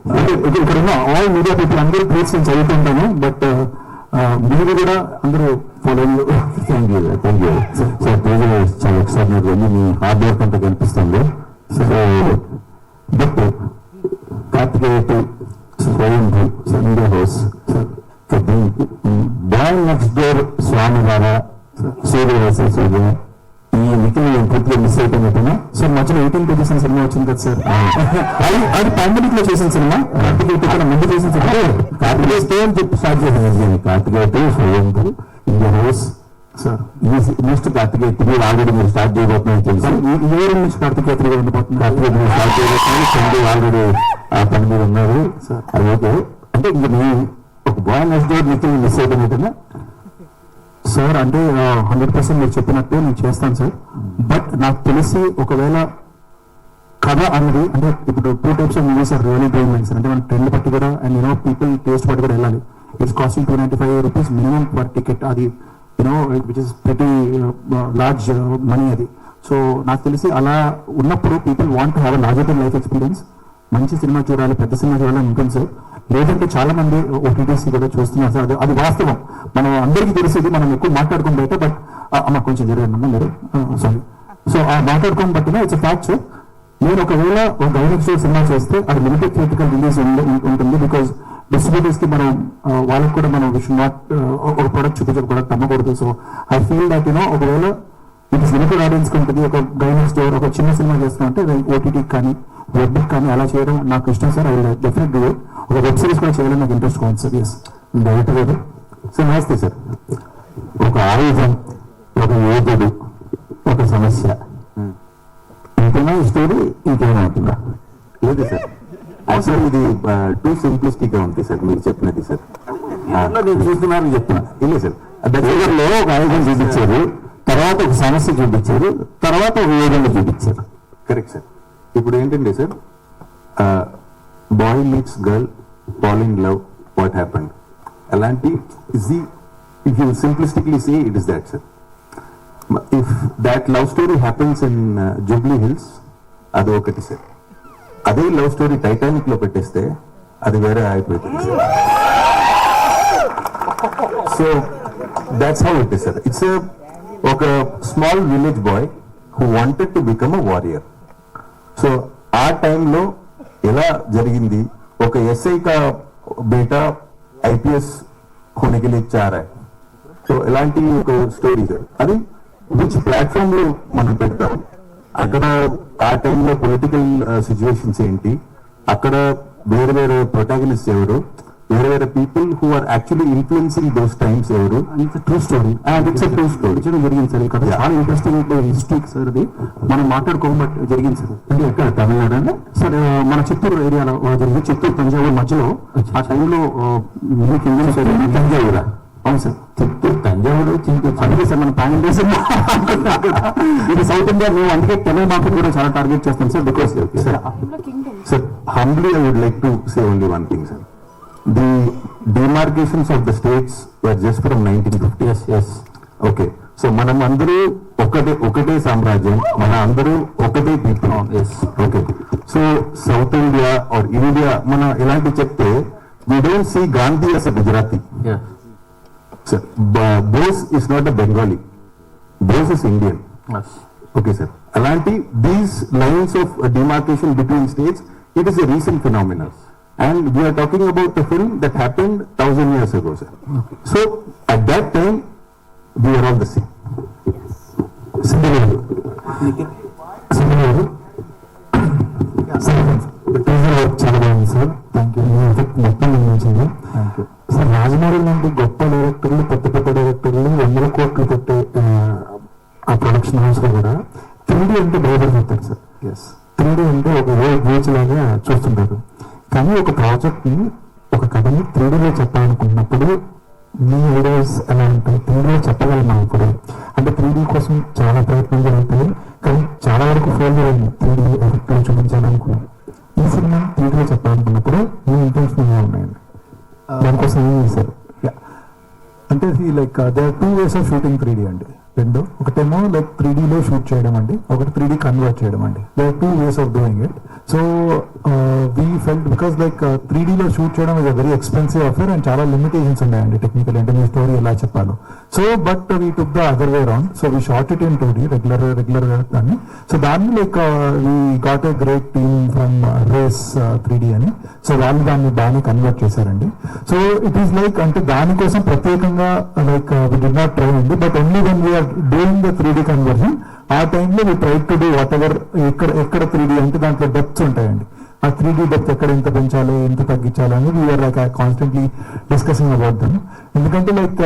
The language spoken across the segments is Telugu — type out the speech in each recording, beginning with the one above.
ఇక్కడ ఉన్న ఆల్ మీడియా పీపుల్ అందరూ ట్వీట్స్ నేను చదువుతుంటాను, బట్ మీరు కూడా అందరూ ఫాలో. Thank you sir. చాలా ఎక్సైట్మెంట్ ఉంది, మీ హార్డ్ వర్క్ అంతా కనిపిస్తుంది. So but Karthikeya Swayambhu Sunday house boy next door స్వామి ద్వారా సూర్య సూర్య ఈ నిఖిల్ నేను పూర్తిగా మిస్ అయిపోయినట్టున్నా. సార్ మధ్యలో 18 pages సినిమా వచ్చింది కదా సార్, అది పాండమిక్ లో చేసిన సినిమా, కార్తికేయ ముందు చేసిన సినిమా. కార్తికేయ స్టోన్ చెప్పి స్టార్ట్ చేసిన Karthikeya Swayambhu India house sir. Next Karthikeya 3 already మీరు స్టార్ట్ చేయబోతున్నారని తెలుసు. ఈ ఇయర్ నుంచి కార్తికేయ 3 ఉండిపోతుంది. కార్తికేయ 3 స్టార్ట్ చేయబోతున్నారు. సండే ఆల్రెడీ ఆ పని మీద ఉన్నారు సార్. అది ఓకే. అంటే ఇంక నేను ఒక boy next door Nikhil miss అయిపోయినట్టున్నా సార్. అంటే 100% మీరు చెప్పినట్టు నేను చేస్తాను సార్. బట్ నాకు తెలిసి ఒకవేళ కథ అన్నది అంటే ఇప్పుడు 2 types of movies are really doing sir. అంటే మన ట్రెండ్ బట్టి కూడా అండ్ పీపుల్ టేస్ట్ బట్టి కూడా వెళ్ళాలి. It's costing 295 rupees minimum per ticket. అది which is very large money అది. సో నాకు తెలిసి అలా ఉన్నప్పుడు people want to have a larger than life experience. మంచి సినిమా చూడాలి, పెద్ద సినిమా చూడాలని ఉంటుంది సార్. లేదంటే చాలా మంది ఓటీటీసీ కూడా చూస్తున్నారు సార్. అది వాస్తవం, మనం అందరికీ తెలిసేది. మనం ఎక్కువ మాట్లాడుకోం బయట, బట్ అమ్మ కొంచెం జరిగిందమ్మా మీరు సారీ. సో ఆ మాట్లాడుకోని బట్టినా ఇట్స్ ఫ్యాక్ట్ సార్. నేను ఒకవేళ ఒక గైనెక్స్ సినిమా చేస్తే అది లిమిటెడ్ థియేటికల్ రిలీజ్ ఉంటుంది. బికాజ్ డిస్ట్రిబ్యూటర్స్ కి మనం వాళ్ళకి కూడా మనం విష్ నాట్ ఒక ప్రొడక్ట్ చూపించే ప్రొడక్ట్ అమ్మకూడదు. సో ఐ ఫీల్ దట్ ఒకవేళ ఇట్ ఇస్ లిమిటెడ్ ఆడియన్స్ కి ఉంటుంది. ఒక గైనెక్స్ డోర్ ఒక చిన్న సినిమా చేస్తున్నా అంటే ఓటీటీకి కానీ వెబ్ కానీ అలా చేయడం నాకు ఇష్టం sir. I will definitely do. ఒక వెబ్ సిరీస్ కూడా చేయాలని నాకు ఇంట్రెస్ట్ ఉంది సార్. ఎస్ డైరెక్టర్ గారు సార్ నమస్తే సార్. ఒక ఆయుధం, ఒక యోధుడు, ఒక సమస్య, ఇంకేనా స్టోరీ ఇంకేమవుతుందా? లేదు సార్, అసలు ఇది టూ సింప్లిస్టిక్ గా ఉంది సార్ మీరు చెప్పినది సార్. నేను చూస్తున్నారని చెప్తున్నా. இல்லை సార్, దగ్గరలో ఒక ఆయుధం చూపించారు, తర్వాత ఒక సమస్య చూపించారు, తర్వాత ఒక యోధుని చూపించారు. Correct sir. ఇప్పుడు ఏంటంటే sir, boy meets girl, fall in love, what happened అలాంటి easy. If you simplistically say it is that sir. If that love story happens in Jubilee Hills, అది ఒకటి సార్. అదే లవ్ స్టోరీ టైటానిక్ లో పెట్టేస్తే అది వేరే అయిపోతుంది sir. So that's how it is sir. It's ఒక small village boy who wanted to become a warrior. So ఆ టైంలో ఎలా జరిగింది, ఒక ఎస్ఐ కా బేటా ఐపీఎస్ होने के लिए चाह रहा है. సో ఇలాంటి ఒక స్టోరీ సార్. అది విచ్ ప్లాట్ఫామ్ లో మనం పెడతాం, అక్కడ ఆ టైంలో పొలిటికల్ సిచ్యువేషన్స్ ఏంటి, అక్కడ వేరే వేరే ప్రొటాగనిస్ట్ ఎవరు, వేరే వేరే people who are actually influencing those times ఎవరు. True story. It's true story జరిగింది సార్. ఇక్కడ చాలా ఇంట్రెస్టింగ్ హిస్టరీ సార్. అది మనం మాట్లాడుకోం, బట్ జరిగింది సార్. అంటే ఎక్కడ తమిళనాడు అండి సార్? మన చిత్తూరు ఏరియాలో జరిగింది. చిత్తూరు తంజావూరు మధ్యలో ఆ టైంలో తంజావూరా? అవును సార్. చిత్తూరు తంజావూరు చిత్తూరు అందుకే సార్ మన పాన్ ఇండియా సినిమా ఇది సౌత్ ఇండియా. మేము అందుకే తెలుగు మార్కెట్ కూడా చాలా టార్గెట్ చేస్తాం sir. Because Sir, humbly I would like to say only one thing, sir. The demarcations of the states were just from 1950. Yes. Okay. So మనం అందరూ ఒకటే సామ్రాజ్యం, మన అందరూ ఒకటే people. Okay. So South India or India మన ఇలాంటి చెప్తే we don't see Gandhi as a Gujarati. Yeah. Sir, Bose is not a Bengali. Bose is Indian. Yes. Okay, sir. Alanti, these lines of demarcation between states, it is a recent phenomenon. And we are talking about a film that happened 1000 years ago, sir. Okay. So, at that time, we are all the same. చాలా బాగుంది సార్. Thank you. మొత్తం నిర్మించింది. సార్ రాజమౌళి లాంటి గొప్ప డైరెక్టర్లు, పెద్ద పెద్ద డైరెక్టర్లు 100 కోట్లు పెట్టే ఆ ప్రొడక్షన్ హౌస్ లో కూడా 3D అంటే భయపడిపోతారు సార్. 3D అంటే ఒక వేచి లాగా చూస్తుంటారు. కానీ ఒక ప్రాజెక్ట్ ని, ఒక కథని 3Dలో చెప్పాలనుకున్నప్పుడు మీ ఐడియాస్ ఎలా ఉంటాయి? 3Dలో చెప్పగలం ఇప్పుడు అంటే 3D కోసం చాలా ప్రయత్నం జరుగుతాయి, కానీ చాలా వరకు ఫెయిల్యూర్ అయింది 3D ఎఫెక్ట్ చూపించాలనుకున్నాం. ఈ సినిమా 3Dలో చెప్పాలనుకున్నప్పుడు మీ ఇంటెన్షన్ ఎలా ఉన్నాయండి? దానికోసం ఏం చేశారు? అంటే like they are 2 ways of shooting 3D అండి. రెండు, ఒకటేమో లైక్ 3Dలో షూట్ చేయడం అండి, ఒకటి 3D కన్వర్ట్ చేయడం అండి. They are 2 ways of doing it. So we felt because like 3D లో షూట్ చేయడం is a very expensive affair and చాలా లిమిటేషన్స్ ఉన్నాయండి టెక్నికల్ అంటే మీ స్టోరీ ఎలా చెప్పాలో. So but we took the other way round. So we shot it in 2D regular దాన్ని. సో దాన్ని like we got a great team from race 3D అని. సో వాళ్ళు దాన్ని బాగానే కన్వర్ట్ చేశారండి. సో ఇట్ ఈస్ లైక్ అంటే దానికోసం ప్రత్యేకంగా like we did not try అండి, but only when we're doing the 3D conversion ఆ టైంలో we try to do whatever ఎక్కడ 3D అంటే దాంట్లో డెప్త్స్ ఉంటాయండి. ఆ 3D డెప్త్ ఎక్కడ ఎంత పెంచాలి ఎంత తగ్గించాలి అని we're like constantly discussing about them. ఎందుకంటే లైక్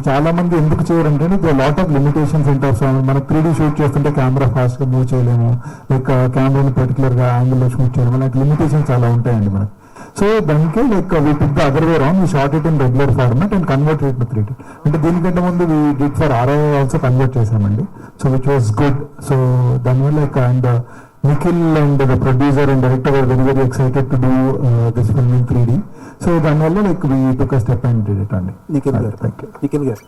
చాలా మంది ఎందుకు చేయరంటే lot of limitations in terms మనం 3D షూట్ చేస్తుంటే కెమెరా ఫాస్ట్ గా మూవ్ చేయలేము, లైక్ కెమెరాని పర్టికులర్ గా యాంగిల్ లో షూట్ చేయలేము, అలాంటి లిమిటేషన్స్ చాలా ఉంటాయండి మనకి. సో దానికి like we took the other way round, we shot it in regular format and convert it to 3D. అంటే దీనికంటే ముందు we did for RI also convert చేసామండి. So which was good. So దానివల్ల like and Nikhil and the producer and director were very excited to do this film in 3D. So దానివల్ల like we took a step and did it అండి. నిఖిల్ గారు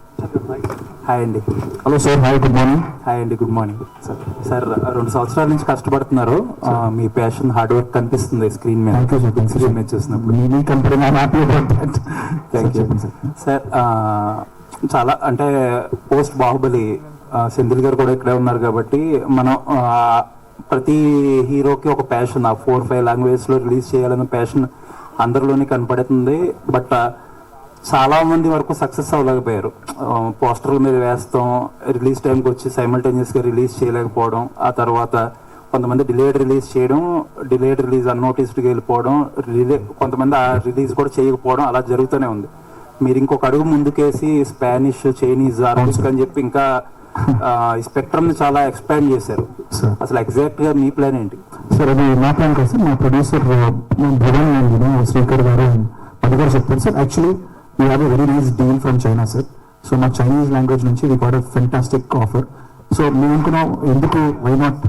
హాయ్ అండి. Hello sir, hi, good morning. Hi అండి, గుడ్ మార్నింగ్ సార్. సార్ 2 సంవత్సరాల నుంచి కష్టపడుతున్నారు. మీ ప్యాషన్ హార్డ్ వర్క్ కనిపిస్తుంది స్క్రీన్ మీద. Thank you, sir. స్క్రీన్ మీద చూసినప్పుడు. మీ company I'm happy about that. Thank you sir. చాలా అంటే పోస్ట్ బాహుబలి సెంధిల్ గారు కూడా ఇక్కడే ఉన్నారు కాబట్టి మనం ప్రతి హీరోకి ఒక ప్యాషన్, ఆ 4-5 లాంగ్వేజ్ లో రిలీజ్ చేయాలన్న ప్యాషన్ అందరిలోనే కనపడుతుంది. బట్ చాలా మంది వరకు సక్సెస్ అవ్వలేకపోయారు. పోస్టర్ల మీద వేస్తాం, రిలీజ్ టైంకి వచ్చి సైమల్టేనియస్ గా రిలీజ్ చేయలేకపోవడం, ఆ తర్వాత కొంతమంది డిలేడ్ రిలీజ్ చేయడం, డిలేడ్ రిలీజ్ అన్నోటిస్డ్గా వెళ్ళిపోవడం, కొంతమంది ఆ రిలీజ్ కూడా చేయకపోవడం, అలా జరుగుతూనే ఉంది. మీరు ఇంకొక అడుగు ముందుకేసి స్పానిష్, చైనీస్, అరబిక్ అని చెప్పి ఇంకా స్పెక్ట్రమ్ ని చాలా ఎక్స్పాండ్ చేశారు. అసలు ఎగ్జాక్ట్ గా మీ ప్లాన్ ఏంటి సార్? అది మా ప్లాన్ కాదు సార్, మా ప్రొడ్యూసర్ భువన్ అండ్ శ్రీకర్ గారు అది కూడా చెప్పారు sir. Actually we have a very nice deal from China sir. So మా చైనీస్ లాంగ్వేజ్ నుంచి we got a fantastic offer. So మేము అనుకున్నాం ఎందుకు, వై నాట్,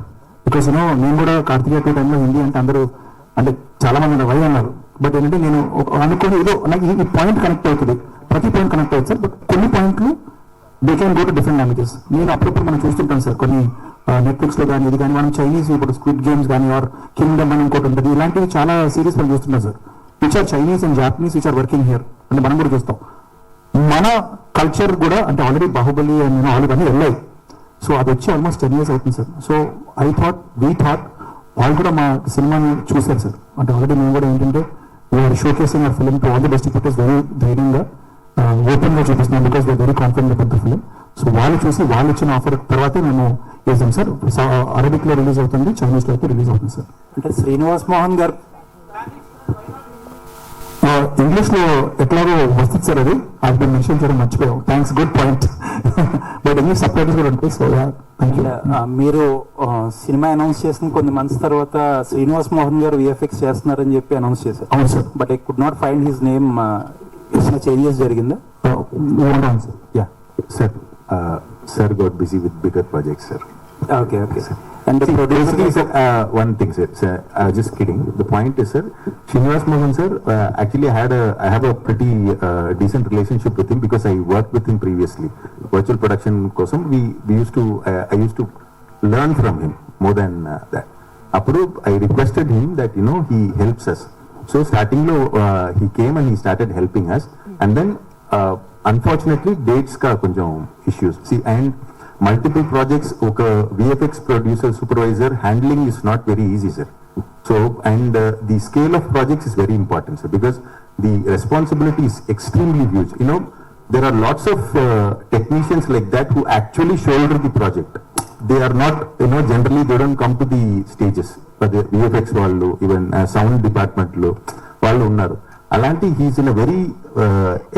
బికాస్ నేను కూడా కార్తికేయ 2 టైంలో హిందీ అంటే అందరూ అంటే చాలా మంది వై అన్నారు. బట్ ఏంటంటే నేను అనుకుని ఏదో నాకు ఈ పాయింట్ కనెక్ట్ అవుతుంది, ప్రతి పాయింట్ కనెక్ట్ అవుతుంది సార్. బట్ కొన్ని పాయింట్లు they can go to different languages. నేను అప్పుడప్పుడు మనం చూస్తుంటాం సార్ కొన్ని నెట్ఫ్లిక్స్ లో కానీ ఇది కానీ మనం చైనీస్ ఇప్పుడు స్క్విడ్ గేమ్స్ కానీ ఆర్ కింగ్డమ్ అని ఇంకోటి ఉంటుంది, ఇలాంటివి చాలా సిరీస్ మనం చూస్తున్నాం sir, which are Chinese and Japanese which are working here అంటే మనం కూడా చూస్తాం. మన కల్చర్ కూడా అంటే ఆల్రెడీ బాహుబలి అండ్ ఆల్ ఇవన్నీ వెళ్ళాయి. సో అది వచ్చి ఆల్మోస్ట్ 10 years అవుతుంది సార్. సో వీ థాట్ వాళ్ళు కూడా మా సినిమాని చూశారు సార్. అంటే ఆల్రెడీ మేము కూడా ఏంటంటే we are showcasing our film to all the distributors very ధైర్యంగా ఓపెన్ గా చూపిస్తున్నాం because they very confident about the film. So వాళ్ళు చూసి వాళ్ళు ఇచ్చిన ఆఫర్ తర్వాతే మేము చేసాం సార్. అరబిక్ లో రిలీజ్ అవుతుంది, చైనీస్ లో అయితే రిలీజ్ అవుతుంది సార్. అంటే శ్రీనివాస్ మోహన్ గారు ఇంగ్లీష్ లో ఎట్లాగో వస్తుంది సార్, అది మెన్షన్ చేయడం మర్చిపోయాం. Thanks, good point. But English sub titles కూడా ఉంటాయి. So thank you. మీరు సినిమా అనౌన్స్ చేసిన కొన్ని మంత్స్ తర్వాత శ్రీనివాస్ మోహన్ గారు VFX చేస్తున్నారని చెప్పి అనౌన్స్ చేశారు. అవును sir. But I could not find his name. Changes జరిగిందా? Yeah, sir. Sir got busy with bigger projects, sir. Okay, sir. And the Basically, sir, one thing, sir, just kidding. The point is, sir, Srinivas Mohan, sir, actually I have a pretty decent relationship with him because I worked with him previously. Virtual production kosam, I used to learn from him more than that. Appudu, I requested him that, he helps us. So starting lo, he came and he started helping us. And then, unfortunately, dates ka konjam issues. See, and multiple projects, oka VFX producer, supervisor, handling is not very easy, sir. So, and the scale of projects is very important, sir, because the responsibility is extremely huge. There are lots of technicians like that who actually shoulder the project. They are not, generally they don't come to the stages. But the VFX వాళ్ళు, even sound department లో వాళ్ళు ఉన్నారు. అలాంటి he's in a very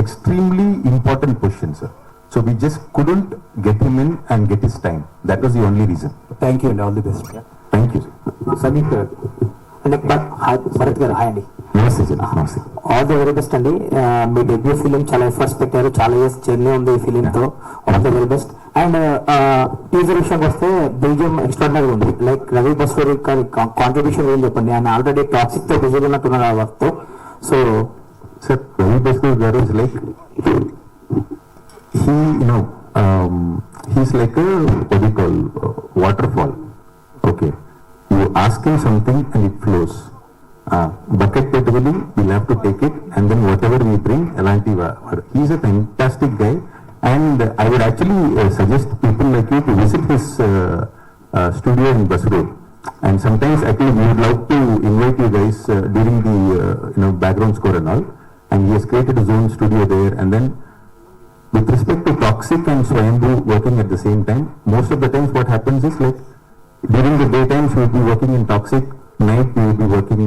extremely important position, sir. So we just couldn't get him in and get his time. That was the only reason. Thank you అండి, all the best. Thank you, sir. Sandeep అంటే భరత్ గారు, హాయ్ అండి. నమస్తే సార్. నమస్తే. ఆల్ ది వెరీ బెస్ట్ అండి. మీ డెబ్యూ ఫిలిం చాలా ఎఫర్ట్స్ పెట్టారు, చాలా ఇయర్స్ జర్నీ ఉంది ఈ ఫిలిం తో. All the very best. And teaser విషయానికి వస్తే బెల్జియం ఎక్స్ట్రాడినరీ ఉంది. లైక్ రవి బస్టోరీ కాంట్రిబ్యూషన్ ఏం చెప్పండి, ఆయన ఆల్రెడీ టాక్సిక్ తో బిజీగా ఉన్నట్టున్నారు ఆ వర్క్ తో. సో సార్, రవి బస్కర్ గారు is like he's like a what do you call waterfall. Okay, you ask him something and it flows. Bucket peట్టుకుని we'll have to take it and then whatever we bring, elanti he's a fantastic guy, and I would actually suggest people like you to visit his studio in Basur. And sometimes actually we would love to invite you guys during the background score and all. And he has created his own studio there. And then with respect to Toxic and Swayambhu working at the same time, most of the times what happens is like during the daytimes we will be working in Toxic, night we will be working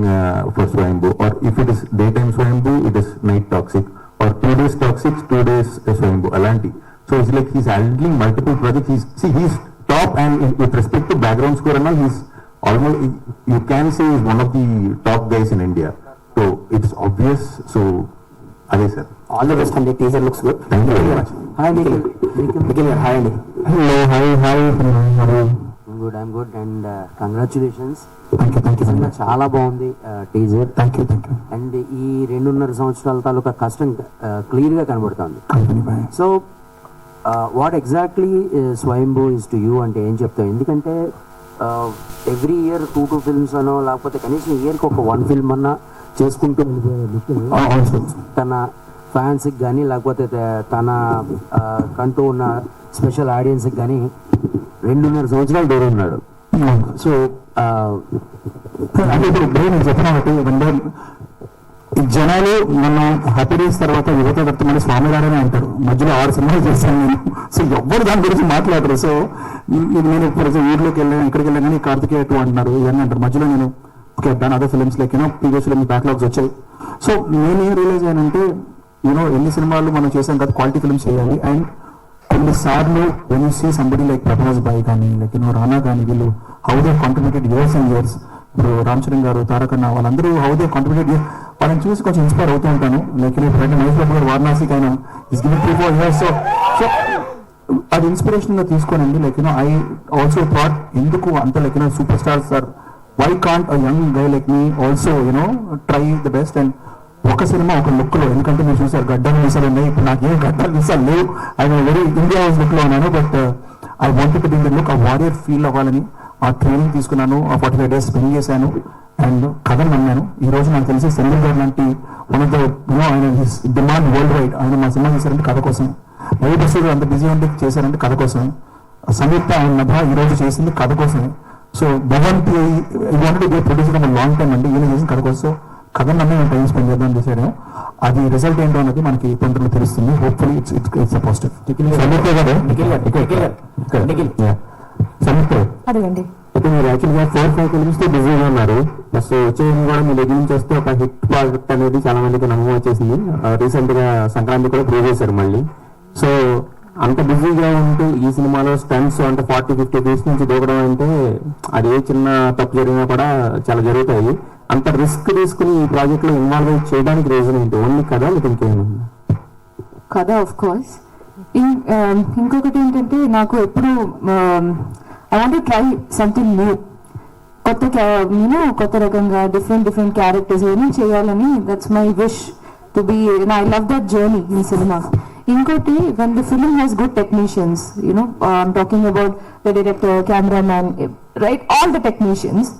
for Swayambhu. Or if it is daytime Swayambhu, it is night Toxic. Or 2 days Toxic, 2 days Swayambhu, Alanti. So it's like he's handling multiple projects. He's top, and with respect to background score and all, he's almost, you can say he's one of the top guys in India. So it's obvious. So, Adi sir. All the best, and the teaser looks good. Thank you very much. Hi, Nikhil. Hi, Andy. Hello, hi. I'm good and congratulations. Thank you very much. చాలా బాగుంది టీజర్. Thank you. అండ్ ఈ 2.5 సంవత్సరాల తాలూకా కష్టం క్లియర్ గా కనబడుతుంది. So what exactly Swayambhu is to you అంటే ఏం చెప్తావు? ఎందుకంటే ఎవ్రీ ఇయర్ 2 ఫిల్మ్స్ అనో లేకపోతే కనీసం ఇయర్కి ఒక 1 ఫిల్మ్ అన్నా చేసుకుంటూ తన ఫ్యాన్స్కి కానీ లేకపోతే తన కంటూ ఉన్న స్పెషల్ ఆడియన్స్కి కానీ 2.5 సంవత్సరాలు దూరం ఉన్నాడు. సో నేను చెప్పిన జనాలు మనం హ్యాపీ డేస్ తర్వాత యువత మళ్ళీ స్వామివారనే అంటారు. మధ్యలో 6 సినిమాలు చేశాను నేను. సో ఎవ్వరు దాని గురించి మాట్లాడరు. సో నేను ఊర్లోకి వెళ్ళాను, ఇక్కడికి వెళ్ళాను కానీ కార్తికేయ 2 అంటున్నారు, ఇవన్నీ అంటారు. మధ్యలో నేను దాని other films like previous film backlogs వచ్చాయి. సో నేనేం రియలైజ్ అయ్యానంటే ఎన్ని సినిమాలు మనం చేసాం కదా, క్వాలిటీ ఫిల్మ్స్ చేయాలి. అండ్ కొన్నిసార్లు when you see somebody like Prabhas bhai కానీ లైక్ రానా కానీ, వీళ్ళు how they contributed years and years. ఇప్పుడు రామ్ చరణ్ గారు, తారకన్న, వాళ్ళందరూ హౌ దే కాంట్రిబ్యూటెడ్, వాళ్ళని చూసి కొంచెం ఇన్స్పైర్ అవుతూ ఉంటాను. లైక్ మహేష్ బాబు గారు వారణాసికి ఆయన ఇస్ గివింగ్ 3-4 years. సో అది ఇన్స్పిరేషన్ గా తీసుకోనండి. లైక్ ఐ ఆల్సో థాట్ ఎందుకు అంత like super stars are, why can't a young guy like me also try the best. And ఒక సినిమా ఒక లుక్ లో, ఎందుకంటే మీరు చూసారు గడ్డలు మీసాలు ఉన్నాయి, ఇప్పుడు నాకు ఏం గడ్డలు మీసాలు లేవు. I very India house look లో ఉన్నాను. But I wanted to be in the look, ఆ వారియర్ ఫీల్ అవ్వాలని ఆ ట్రైనింగ్ తీసుకున్నాను. ఆ 45 days స్పెండ్ చేశాను అండ్ కథను నమ్మాను. ఈ రోజు నాకు తెలిసి సెంధిల్ గారు లాంటి వన్ ఆఫ్ ద ఆయన డిమాండ్ వరల్డ్ వైడ్, ఆయన మా సినిమా చేశారంటే కథ కోసం. రవి బస్సు అంత బిజీ ఉంటే చేశారంటే కథ కోసం. సంయుక్త ఆయన నభ ఈ రోజు చేసింది కథ కోసమే. So Bhagavanth wanted producer long time అండి, ఈయన చేసిన కథ కోసం. కథను నమ్మి మేము టైం స్పెండ్ చేద్దాం చేశాను. అది రిజల్ట్ ఏంటో అనేది మనకి తొందరలో తెలుస్తుంది. Hopefully it's positive. అడగండి. అయితే మీరు యాక్చువల్గా 4-5 ఫిల్మ్స్ తో బిజీగా ఉన్నారు. ప్లస్ వచ్చేది కూడా మీ దగ్గర నుంచి వస్తే ఒక హిట్ ప్రాజెక్ట్ అనేది చాలా మందికి నమ్మకం వచ్చేసింది. రీసెంట్ గా సంక్రాంతి కూడా ప్రూవ్ చేశారు మళ్ళీ. సో అంత బిజీగా ఉంటూ ఈ సినిమాలో స్టంట్స్ అంటే 40-50 ఫీట్స్ నుంచి దూకడం అంటే అది ఏ చిన్న తప్పు జరిగినా కూడా చాలా జరుగుతాయి. అంత రిస్క్ తీసుకుని ఈ ప్రాజెక్ట్ లో ఇన్వాల్వ్ చేయడానికి రీజన్ ఏంటి? ఓన్లీ కదా లేకపోతే ఇంకేమైనా? కదా, ఆఫ్ కోర్స్. ఇంకొకటి ఏంటంటే నాకు ఎప్పుడు I want to try something new, కొత్త రకంగా డిఫరెంట్ క్యారెక్టర్స్ ఏమీ చేయాలని. That's my wish to be. I love that journey in cinema. ఇంకోటి, when the film has good technicians, I'm talking about the director, cameraman, right, all the technicians,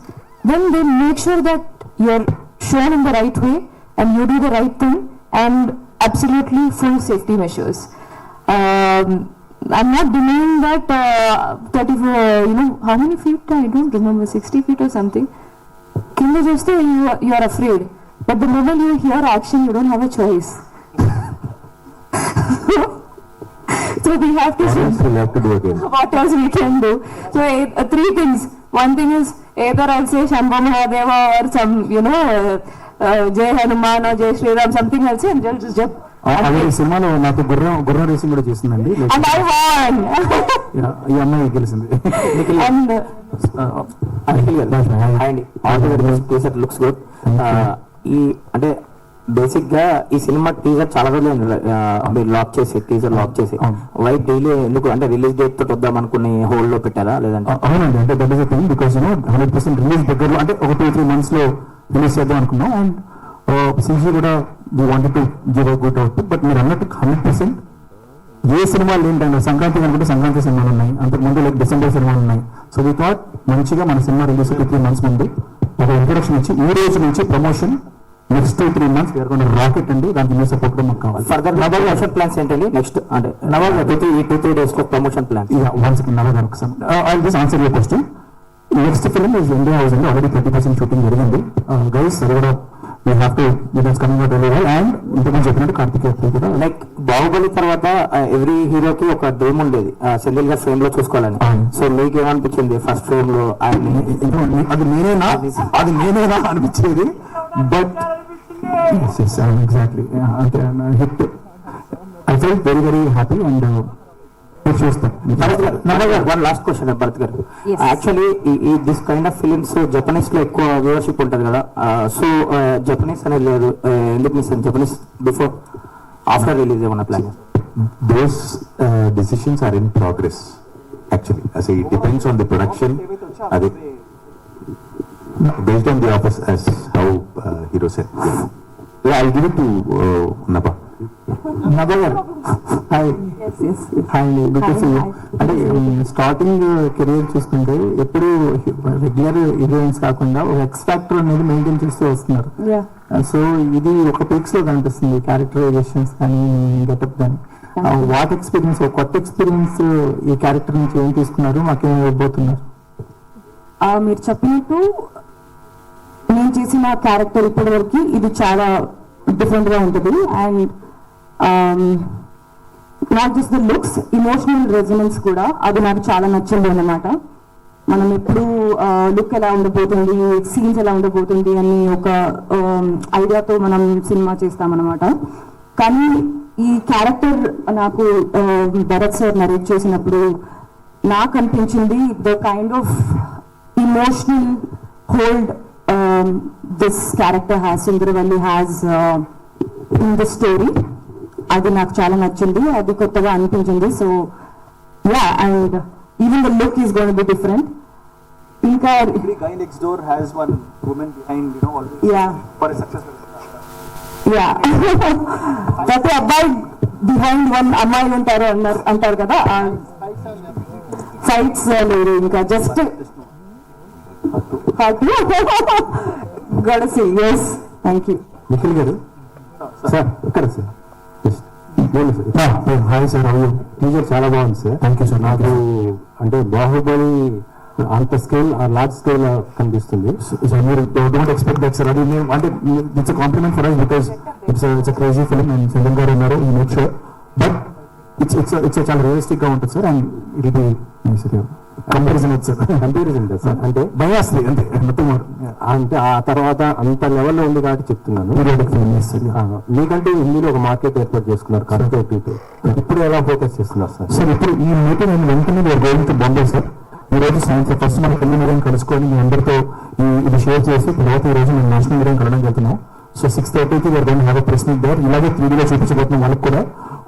then they make sure that you're shown in the right way and you do the right thing, and absolutely full safety measures. I'm not denying that 34, how many feet? I don't remember, 60 feet or something. Kinda just you are afraid, but the moment you hear action, you don't have a choice. So we have to do again. What else we can do? So 3 things. One thing is either I'll say Shambho Mahadeva or some, Jai Hanuman or Jai Shri Ram, something else, and just jump. అదే ఈ సినిమాలో నాకు గుర్రం రేసింగ్ కూడా చేసిందండి. And I won. ఈ అమ్మాయి గెలిచింది. And looks good. ఈ అంటే బేసిక్ గా ఈ సినిమా టీజర్ చాలా రోజులు మీరు టీజర్ లాక్ చేసి వైట్ డైలీ ఎందుకు అంటే రిలీజ్ డేట్ తోటి వద్దాం అనుకుని హోల్డ్ లో పెట్టారా లేదంటే? అవునండి, అంటే that is thing because 100% release దగ్గరలో, అంటే ఒక 2-3 months లో రిలీజ్ చేద్దాం అనుకున్నాం. అండ్ సీజీ కూడా we wanted to give a good output. But మీరు అన్నట్టు 100% ఏ సినిమాలు ఏంటంటే సంక్రాంతి అనుకుంటే సంక్రాంతి సినిమాలు ఉన్నాయి, అంతకుముందు లైక్ డిసెంబర్ సినిమాలు ఉన్నాయి. సో వీ థాట్ మంచిగా మన సినిమా రిలీజ్ 3 months ముందు ఒక ఇంట్రొడక్షన్ ఇచ్చి ఈ రోజు నుంచి ప్రమోషన్ నెక్స్ట్ 2-3 months రాకెట్ అండి, దానికి మీ సపోర్ట్ కూడా మాకు కావాలి. ఫర్దర్ ప్రమోషన్ ప్లాన్స్ ఏంటండి నెక్స్ట్ అంటే ఈ 2-3 days లో ప్రమోషన్ ప్లాన్? వన్ సెకండ్ నవగారు ఒకసారి I just answer your question. Next film is India house అండి, ఆల్రెడీ 30% షూటింగ్ జరిగింది. గైస్ అది కూడా we have to it's coming out very well. And ఇంతకుముందు చెప్పినట్టు కార్తికేయ కూడా లైక్ బాహుబలి తర్వాత ఎవ్రీ హీరోకి ఒక డ్రీమ్ ఉండేది సెంధిల్ గారు ఫ్రేమ్ లో చూసుకోవాలని. సో మీకు ఏమనిపించింది ఫస్ట్ ఫ్రేమ్ లో ఆయన? అది నేనేనా అనిపించేది, బట్ ఎగ్జాక్ట్లీ అంటే hit I fell very very happy and చూస్తాం. వన్ లాస్ట్ క్వశ్చన్ భరత్ గారు, Yes. యాక్చువల్లీ ఈ this kind of films Japanese లో ఎక్కువ వ్యూవర్షిప్ ఉంటుంది కదా, సో జపనీస్ అనేది లేదు, ఎందుకు miss Japanese before after release ఏమన్నా plan? Those decisions are in progress actually. As it depends on the production, based on the offers, as how Hero said. Yeah, I'll give it to Naba. Nabha గారు హాయ్. హాయ్ అండి, గుడ్ టు సీ యూ. అంటే స్టార్టింగ్ కెరీర్ చూసుకుంటే ఎప్పుడు రెగ్యులర్ హీరోయిన్స్ కాకుండా ఒక ఎక్స్ ఫ్యాక్టర్ అనేది మెయింటైన్ చేస్తూ వస్తున్నారు. Yeah. సో ఇది ఒక పిక్స్ లో కనిపిస్తుంది, క్యారెక్టరైజేషన్స్ కానీ గెటప్ కానీ. వాట్ ఎక్స్పీరియన్స్, కొత్త ఎక్స్పీరియన్స్ ఈ క్యారెక్టర్ నుంచి ఏం తీసుకున్నారు, మాకేం ఇవ్వబోతున్నారు? మీరు చెప్పినట్టు నేను చేసిన క్యారెక్టర్ ఇప్పటి వరకు ఇది చాలా డిఫరెంట్ గా ఉంటుంది. And not just the looks, emotional resonance కూడా అది నాకు చాలా నచ్చింది అన్నమాట. మనం ఎప్పుడు లుక్ ఎలా ఉండబోతుంది, సీన్స్ ఎలా ఉండబోతుంది అని ఒక ఐడియాతో మనం సినిమా చేస్తామన్నమాట. కానీ ఈ క్యారెక్టర్ నాకు భరత్ సార్ నరేట్ చేసినప్పుడు నాకు అనిపించింది the kind of emotional hold this character has, Sundaravalli has in the story. అది నాకు చాలా నచ్చింది, అది కొత్తగా అనిపించింది. So yeah, and even the look is going to be different. ఇంకా Every guy next door has one woman behind, always yeah for a successful. Yeah ప్రతి అబ్బాయి బిహైండ్ వన్ అమ్మాయిలు ఉంటారు అంటారు కదా. ఫైట్స్ లేరు, ఇంకా జస్ట్ గడసి. Yes, thank you. Nikhil garu sir ఇక్కడ సార్ హాయ్ సార్, అవి టీజర్ చాలా బాగుంది సార్. Thank you sir. నాకు అంటే బాహుబలి అంత స్కేల్ లార్జ్ స్కేల్ కనిపిస్తుంది. మీరు డోంట్ ఎక్స్పెక్ట్ దట్ సార్. అది మేము అంటే it's compliment for us because it's crazy film and Senthil గారు ఉన్నారు, you make sure. But it's చాలా రియలిస్టిక్ గా ఉంటుంది sir. And it be comparison sir. Comparison sir అంటే భయాస్త్రి అంతే, మొత్తం అంటే ఆ తర్వాత అంత లెవెల్లో ఉంది కాబట్టి చెప్తున్నాను. మీకంటే హిందీలో ఒక మార్కెట్ ఏర్పాటు చేసుకున్నారు కంపారిటివ్. ఇప్పుడు ఎలా ఫోకస్ చేస్తున్నారు సార్? సార్ ఇప్పుడు ఈ మీటింగ్ నేను వెంటనే గోయింగ్ టు బాంబే సార్. ఈ రోజు సాయంత్రం ఫస్ట్ మన పెళ్లి మీడియం కలుసుకొని మీ అందరితో ఇది షేర్ చేసి తర్వాత ఈ రోజు మేము నేషనల్ మీడియం కలవడం వెళ్తున్నాం. సో 6:30కి we're going to have a press meet there. ఇలాగే 3Dలో చూపించబోతున్నాం వాళ్ళకి కూడా.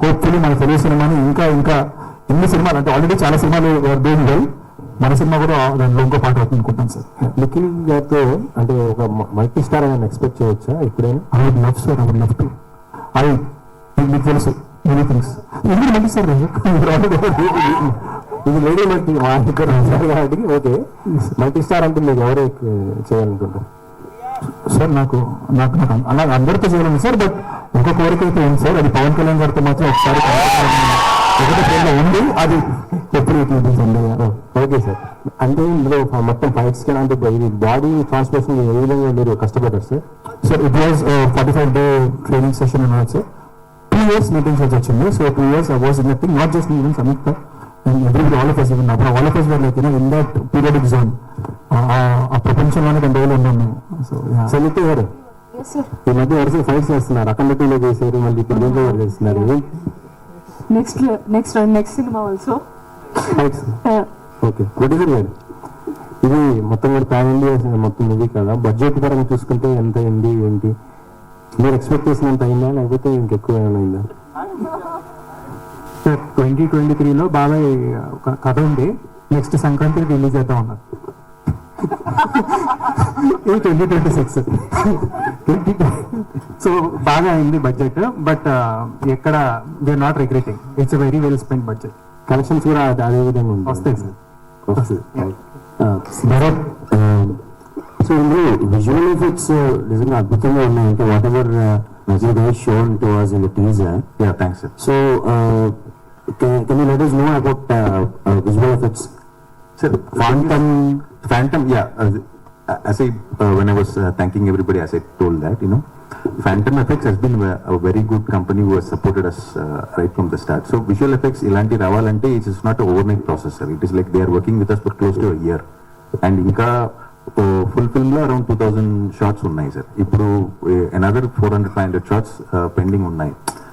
హోప్ఫుల్లీ మన తెలుగు సినిమాని ఇంకా ఇంకా ఎన్ని సినిమాలు అంటే ఆల్రెడీ చాలా సినిమాలు డూయింగ్ వెల్, మన సినిమా కూడా దానిలో ఇంకో పాట అవుతుంది అనుకుంటాను సార్. నిఖిల్ గారితో అంటే ఒక మల్టీ స్టార్ అని ఎక్స్పెక్ట్ చేయవచ్చా ఎప్పుడైనా? I would love sir, I would love to. మీకు తెలుసు మెనీ థింగ్స్. ఎందుకు మళ్ళీ సార్ ఇది లేడీ మల్టీ కాబట్టి ఓకే. మల్టీ స్టార్ అంటే మీకు ఎవరు చేయాలనుకుంటారు సార్? నాకు నాకు నాకు అలా అందరితో చేయాలని సార్, బట్ ఒక కోరిక అయితే ఉంది సార్. అది పవన్ కళ్యాణ్ గారితో మాత్రం ఒకసారి ఒకటి పేరులో ఉంది, అది ఎప్పుడు ఓకే సార్. అంటే ఇందులో మొత్తం ఫైట్స్ కానీ అంటే ఇది బాడీ ట్రాన్స్ఫర్మేషన్ ఏ విధంగా మీరు కష్టపడ్డారు sir? Sir it was 45-day training session అన్నారు సార్. 2 years మీటింగ్స్ వచ్చింది. So 2 years I was in that thing, not just me, even Samyukta and everybody, all of us, even Nabha, all of us were like, in that periodic zone. ఆ ప్రపంచంలోనే 2 రోజులు ఉన్నాం మేము. సో సంయుక్త గారు ఈ మధ్య వరుస ఫైట్స్ చేస్తున్నారు, అఖండ 2లో చేశారు, మళ్ళీ ఇప్పుడు దీంట్లో కూడా చేస్తున్నారు. Next cinema also fights okay. Producer గారు ఇది మొత్తం కూడా పాన్ ఇండియా మొత్తం మూవీ కదా, బడ్జెట్ పరంగా చూసుకుంటే ఎంత అయింది ఏంటి? మీరు ఎక్స్పెక్ట్ చేసినంత అయిందా లేకపోతే ఇంకెక్కువ ఏమైనా అయిందా? సార్ 2023లో బాబాయ్ ఒక కథ ఉంది, నెక్స్ట్ సంక్రాంతికి రిలీజ్ అవుతా ఉన్నారు. ఇది 2026. సో బాగా అయింది బడ్జెట్, బట్ ఎక్కడ we are not regretting. It's very well spend budget. Collections కూడా అదే విధంగా ఉంది. వస్తాయి సార్. భరత్, సో ఇందులో విజువల్ ఎఫెక్ట్స్ నిజంగా అద్భుతంగా ఉన్నాయి. అంటే whatever shown to us in the teaser. Yeah, thanks, sir. So can you let us know about visual effects? Sir, Phantom, yeah. As I, when I was thanking everybody, as I told that, Phantom Effects has been a very good company who has supported us right from the start. So visual effects, ilanti ravalante, it is not an overnight process, sir. It is like they are working with us for close to a year. And inka full film lo around 2000 shots unnai, sir. Ippudu another 400-500 shots pending unnai.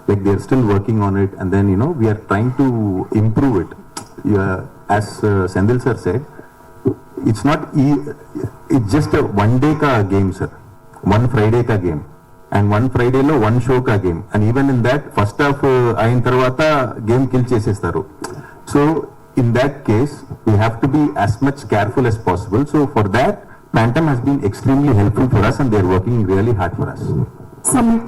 Like they are still working on it, and then we are trying to improve it. As Sendil sir said, it's not it's just a one day ka game, sir. One Friday ka game, and one Friday lo one show ka game, and even in that first half ayin tarvata game kill chesestaru. So in that case we have to be as much careful as possible. So for that Phantom has been extremely helpful for us, and they are working really hard for us. Some